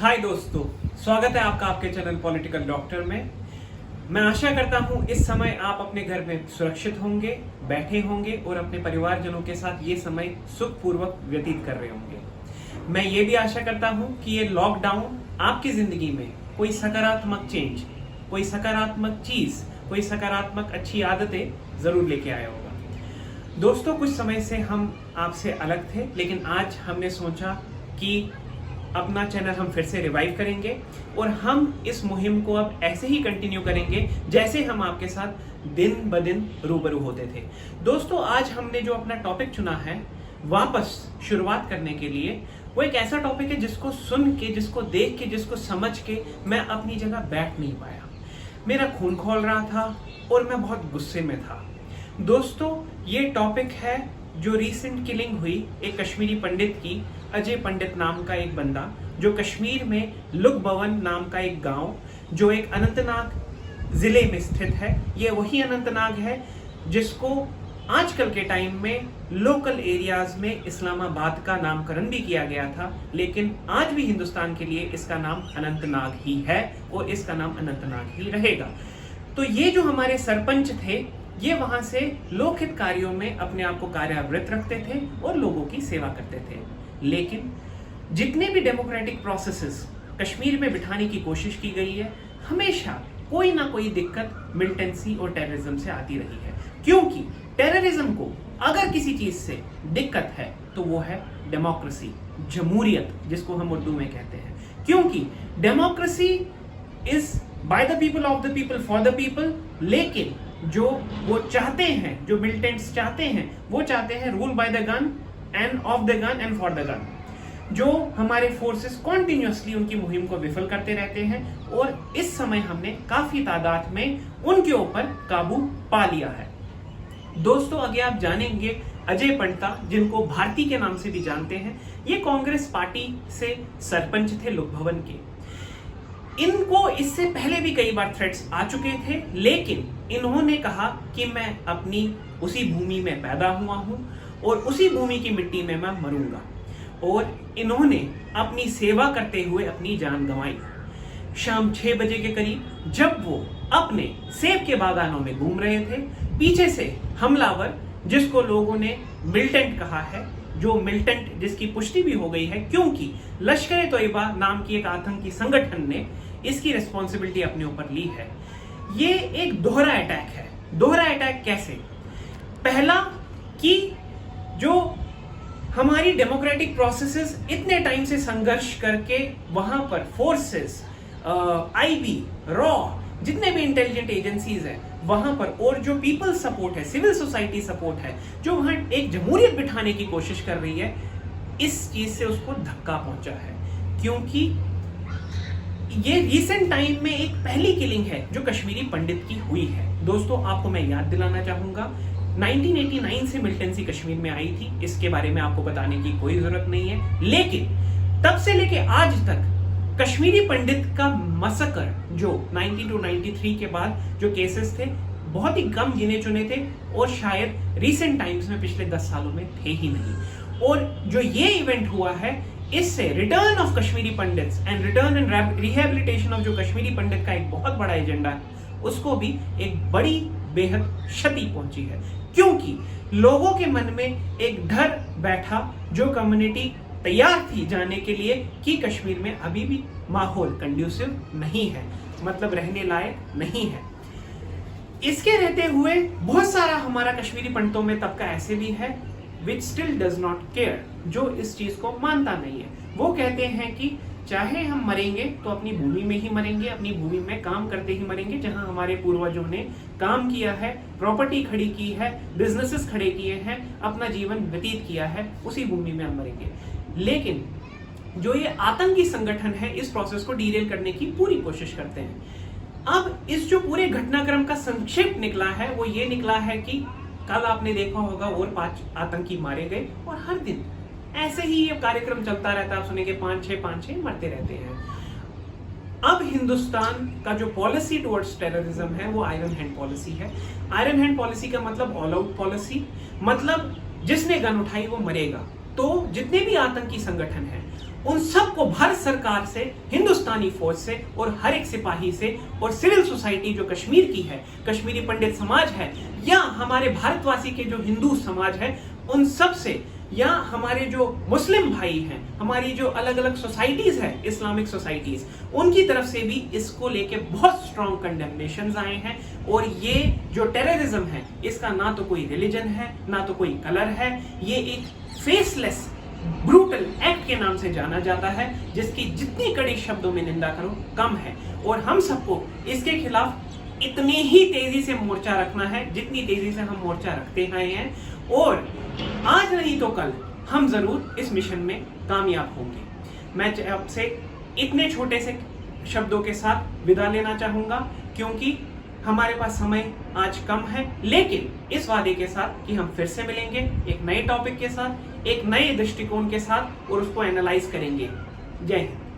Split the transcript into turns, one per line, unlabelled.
हाय दोस्तों, स्वागत है आपका आपके चैनल पॉलिटिकल डॉक्टर में। मैं आशा करता हूं इस समय आप अपने घर में सुरक्षित होंगे, बैठे होंगे और अपने परिवारजनों के साथ ये समय सुखपूर्वक व्यतीत कर रहे होंगे। मैं ये भी आशा करता हूं कि ये लॉकडाउन आपकी जिंदगी में कोई सकारात्मक चेंज, कोई सकारात्मक चीज, कोई सकारात्मक अच्छी आदतें जरूर लेके आया होगा। दोस्तों, कुछ समय से हम आपसे अलग थे, लेकिन आज हमने सोचा कि अपना चैनल हम फिर से रिवाइव करेंगे और हम इस मुहिम को अब ऐसे ही कंटिन्यू करेंगे जैसे हम आपके साथ दिन ब दिन रूबरू होते थे। दोस्तों, आज हमने जो अपना टॉपिक चुना है वापस शुरुआत करने के लिए, वो एक ऐसा टॉपिक है जिसको सुन के, जिसको देख के, जिसको समझ के मैं अपनी जगह बैठ नहीं पाया। मेरा खून खौल रहा था और मैं बहुत गुस्से में था। दोस्तों, ये टॉपिक है जो रिसेंट किलिंग हुई एक कश्मीरी पंडित की, अजय पंडित नाम का एक बंदा, जो कश्मीर में लुकभवन नाम का एक गांव, जो एक अनंतनाग जिले में स्थित है। ये वही अनंतनाग है जिसको आजकल के टाइम में लोकल एरियाज में इस्लामाबाद का नामकरण भी किया गया था, लेकिन आज भी हिंदुस्तान के लिए इसका नाम अनंतनाग ही है और इसका नाम अनंतनाग ही रहेगा। तो ये जो हमारे सरपंच थे, ये वहां से लोकहित कार्यों में अपने आप को कार्यान्वित रखते थे और लोगों की सेवा करते थे। लेकिन जितने भी डेमोक्रेटिक प्रोसेसेस कश्मीर में बिठाने की कोशिश की गई है, हमेशा कोई ना कोई दिक्कत मिलिटेंसी और टेररिज्म से आती रही है। क्योंकि टेररिज्म को अगर किसी चीज से दिक्कत है तो वो है डेमोक्रेसी, जमहूरियत, जिसको हम उर्दू में कहते हैं। क्योंकि democracy is by the people, of the people, for the people. लेकिन जो वो चाहते हैं, जो मिलिटेंट्स चाहते हैं, वो चाहते हैं rule by the gun end of the gun and for the gun. जो हमारे फोर्सेस कॉन्टिन्यूसली उनकी मुहिम को विफल करते रहते हैं और इस समय हमने काफी तादाद में उनके ऊपर काबू पा लिया है। दोस्तों, आगे आप जानेंगे अजय पंडिता, जिनको भारती के नाम से भी जानते हैं, ये कांग्रेस पार्टी से सरपंच थे लुकभवन के। इनको इससे पहले भी कई बार थ्रेट्स आ चुके थे, लेकिन इन्होंने कहा कि मैं अपनी उसी भूमि में पैदा हुआ हूं और उसी भूमि की मिट्टी में मैं मरूंगा। और इन्होंने अपनी सेवा करते हुए अपनी जान गंवाई। शाम 6 बजे के करीब जब वो अपने सेब के बागानों में घूम रहे थे, पीछे से हमलावर, जिसको लोगों ने मिलिटेंट कहा है, जो मिलिटेंट जिसकी पुष्टि भी हो गई है क्योंकि लश्कर-ए-तोयबा नाम की एक आतंकी संगठन ने इसकी रिस्पॉन्सिबिलिटी अपने ऊपर ली है। ये एक दोहरा अटैक है। दोहरा अटैक कैसे? पहला कि जो हमारी डेमोक्रेटिक प्रोसेसेस इतने टाइम से संघर्ष करके वहां पर फोर्सेस, आईबी, रॉ, जितने भी इंटेलिजेंट एजेंसीज हैं वहां पर, और जो पीपल सपोर्ट है, सिविल सोसाइटी सपोर्ट है, जो वहां एक जमहूरियत बिठाने की कोशिश कर रही है, इस चीज से उसको धक्का पहुंचा है। क्योंकि ये रिसेंट टाइम में एक पहली किलिंग है जो कश्मीरी पंडित की हुई है। दोस्तों, आपको मैं याद दिलाना चाहूंगा, 1989 से मिलिटेंसी कश्मीर में आई थी, इसके बारे में आपको बताने की कोई जरूरत नहीं है। लेकिन तब से लेके आज तक कश्मीरी पंडित का मसकर, जो 92-93 के बाद जो केसेस थे, बहुत ही कम गिने चुने थे और शायद रिसेंट टाइम्स में पिछले 10 सालों में थे ही नहीं। और जो ये इवेंट हुआ है, इससे return of Kashmiri pandits and return and rehabilitation of जो कश्मीरी पंडित का एक बहुत बड़ा एजेंडा है, उसको भी एक बड़ी बेहद क्षति पहुंची है। क्योंकि लोगों के मन में एक डर बैठा, जो कम्युनिटी तैयार थी जाने के लिए कि कश्मीर में अभी भी माहौल कंड्यूसिव नहीं है, मतलब रहने लायक नहीं है। इसके रहते हुए बहुत सारा हमारा कश्मीरी पंडितों में तबका ऐसे भी है which still does not care, जो इस चीज को मानता नहीं है। वो कहते हैं कि चाहे हम मरेंगे तो अपनी भूमि में ही मरेंगे, अपनी भूमि में काम करते ही मरेंगे, जहां हमारे पूर्वजों ने काम किया है, प्रॉपर्टी खड़ी की है, बिजनेसेस खड़े किए हैं, अपना जीवन व्यतीत किया है, उसी भूमि में हम मरेंगे। लेकिन जो ये आतंकी संगठन है, इस प्रोसेस को डीरेल करने की पूरी कोशिश करते हैं। अब इस जो पूरे घटनाक्रम का संक्षेप निकला है, वो ये निकला है कि कल आपने देखा होगा और 5 आतंकी मारे गए, और हर दिन ऐसे ही ये कार्यक्रम चलता रहता है। आप सुनेंगे 5-6 मरते रहते हैं। अब हिंदुस्तान का जो पॉलिसी टुवर्ड्स टेररिज्म है, वो आयरन हैंड पॉलिसी है। आयरन हैंड पॉलिसी का मतलब ऑल आउट पॉलिसी, मतलब जिसने गन उठाई वो मरेगा। तो जितने भी आतंकी संगठन हैं उन सबको भारत सरकार से, हिंदुस्तानी फौज से और हर एक सिपाही से और सिविल सोसाइटी जो कश्मीर की है, कश्मीरी पंडित समाज है, या हमारे भारतवासी के जो हिंदू समाज है उन सब से, या हमारे जो मुस्लिम भाई हैं, हमारी जो अलग अलग सोसाइटीज है, इस्लामिक सोसाइटीज, उनकी तरफ से भी इसको लेके बहुत स्ट्रॉन्ग कंडेमनेशंस आए हैं। और ये जो टेररिज्म है इसका ना तो कोई रिलीजन है, ना तो कोई कलर है, ये एक फेसलेस ब्रूटल एक्ट के नाम से जाना जाता है, जिसकी जितनी कड़ी शब्दों में निंदा करो कम है। और हम सबको इसके खिलाफ इतनी ही तेजी से मोर्चा रखना है जितनी तेजी से हम मोर्चा रखते आए हैं, और आज नहीं तो कल हम जरूर इस मिशन में कामयाब होंगे। मैं आपसे इतने छोटे से शब्दों के साथ विदा लेना चाहूंगा, क्योंकि हमारे पास समय आज कम है, लेकिन इस वादे के साथ कि हम फिर से मिलेंगे एक नए टॉपिक के साथ, एक नए दृष्टिकोण के साथ, और उसको एनालाइज करेंगे। जय हिंद।